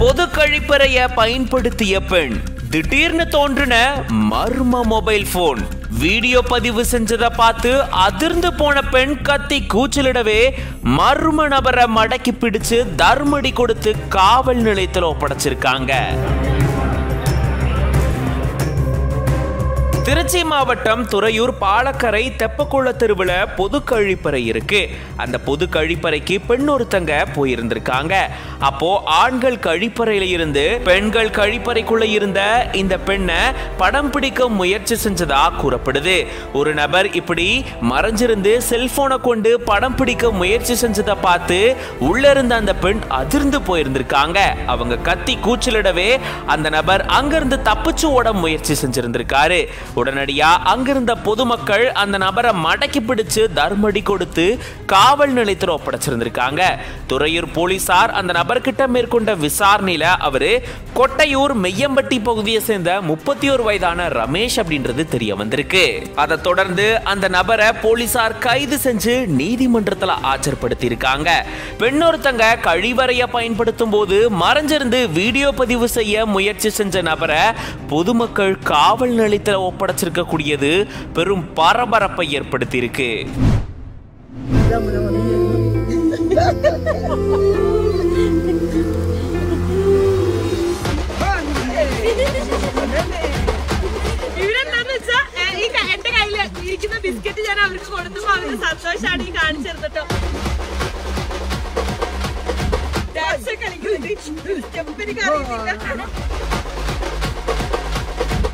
பொது கழிப்பறையை பயன்படுத்திய பெண் திடீர்னு தோன்றின மர்ம மொபைல் போன். வீடியோ பதிவு செஞ்சதை பார்த்து அதிர்ந்து போன பெண் கத்தி கூச்சலிடவே மர்ம நபரை மடக்கி பிடிச்சு தர்மடி கொடுத்து காவல் நிலையத்தில் ஒப்படைச்சிருக்காங்க. திருச்சி மாவட்டம் துறையூர் பாலக்கரை தெப்பக்குள தெருவில் பொது கழிப்பறை இருக்கு. அந்த பொது கழிப்பறைக்கு பெண் ஒருத்தங்க போயிருந்திருக்காங்க. அப்போ ஆண்கள் கழிப்பறையில இருந்து பெண்கள் கழிப்பறைக்குள்ள இருந்த இந்த பெண்ணை படம் பிடிக்க முயற்சி செஞ்சதா கூறப்படுது. ஒரு நபர் இப்படி மறைஞ்சிருந்து செல்போனை கொண்டு படம் பிடிக்க முயற்சி செஞ்சதை பார்த்து உள்ள இருந்த அந்த பெண் அதிர்ந்து போயிருந்திருக்காங்க. அவங்க கத்தி கூச்சலிடவே அந்த நபர் அங்கிருந்து தப்பிச்சு ஓட முயற்சி செஞ்சிருந்திருக்காரு. உடனடியா அங்கிருந்த பொதுமக்கள் அந்த நபரை மடக்கி பிடிச்சு தர்மடி கொடுத்து காவல் நிலையத்தில் ஒப்படைச்சிருந்திருக்காங்க. துறையூர் போலீசார் அந்த நபர்கிட்ட மேற்கொண்ட விசாரணையில அவரு கொட்டையூர் மெய்யம்பட்டி பகுதியை சேர்ந்த 31 வயதான ரமேஷ் அப்படின்றது தெரிய வந்திருக்கு. அதை தொடர்ந்து அந்த நபரை போலீசார் கைது செஞ்சு நீதிமன்றத்தில் ஆஜர்படுத்தி இருக்காங்க. பெண்ணொருத்தங்க கழிவறையை பயன்படுத்தும் போது மறைஞ்சிருந்து வீடியோ பதிவு செய்ய முயற்சி செஞ்ச நபரை பொதுமக்கள் காவல் நிலையத்தில் ஒப்படைச்சிருக்கக்கூடியது பெரும் பரபரப்பை ஏற்படுத்தி இருக்கு.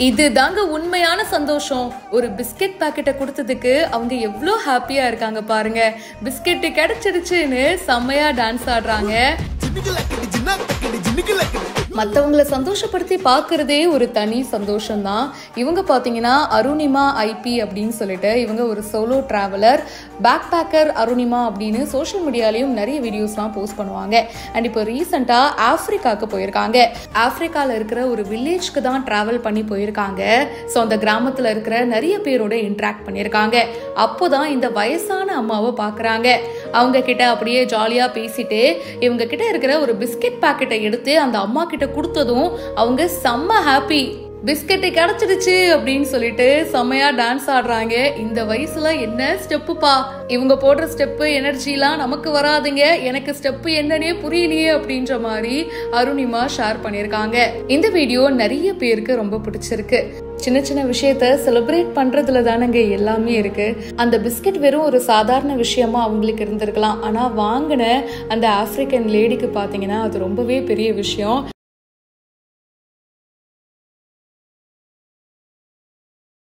இதுதாங்க உண்மையான சந்தோஷம். ஒரு பிஸ்கெட் பாக்கெட்டை கொடுத்ததுக்கு அவங்க எவ்வளோ ஹாப்பியா இருக்காங்க பாருங்க. பிஸ்கெட் கிடைச்சிருச்சுன்னு செம்மையா டான்ஸ் ஆடுறாங்க. மற்றவங்களை சந்தோஷப்படுத்தி பார்க்கறதே ஒரு தனி சந்தோஷம் தான். இவங்க பார்த்தீங்கன்னா அருணிமா ஐபி அப்படின்னு சொல்லிட்டு இவங்க ஒரு solo traveller, backpacker Arunima அப்படின்னு சோஷியல் மீடியாலையும் நிறைய வீடியோஸ்லாம் போஸ்ட் பண்ணுவாங்க. அண்ட் இப்போ ரீசெண்டாக ஆஃப்ரிக்காவுக்கு போயிருக்காங்க. ஆஃப்ரிக்காவில் இருக்கிற ஒரு வில்லேஜ்க்கு தான் ட்ராவல் பண்ணி போயிருக்காங்க. ஸோ அந்த கிராமத்தில் இருக்கிற நிறைய பேரோட இன்ட்ராக்ட் பண்ணியிருக்காங்க. அப்போ தான் இந்த வயசான அம்மாவை பார்க்குறாங்க. அவங்க கிட்ட அப்படியே ஜாலியாக பேசிட்டு இவங்க கிட்ட இருக்கிற ஒரு பிஸ்கெட் பாக்கெட்டை எடுத்து அந்த அம்மா கிட்ட கொடுத்ததும் அவங்க செம்ம ஹாப்பி. பிஸ்கெட்டு கிடைச்சிடுச்சு அப்படின்னு சொல்லிட்டு செம்மையா டான்ஸ் ஆடுறாங்க. இந்த வயசுல என்ன ஸ்டெப்புப்பா, இவங்க போடுற ஸ்டெப்பு எனர்ஜிலாம் நமக்கு வராதுங்க, எனக்கு ஸ்டெப்பு என்னன்னே புரியலையே அப்படின்ற மாதிரி அருணிமா ஷேர் பண்ணியிருக்காங்க. இந்த வீடியோ நிறைய பேருக்கு ரொம்ப பிடிச்சிருக்கு. சின்ன சின்ன விஷயத்த செலிப்ரேட் பண்றதுல தானங்க எல்லாமே இருக்கு. அந்த பிஸ்கெட் வெறும் ஒரு சாதாரண விஷயமா அவங்களுக்கு இருந்திருக்கலாம். ஆனா வாங்கின அந்த ஆப்பிரிக்கன் லேடிக்கு பாத்தீங்கன்னா அது ரொம்பவே பெரிய விஷயம்.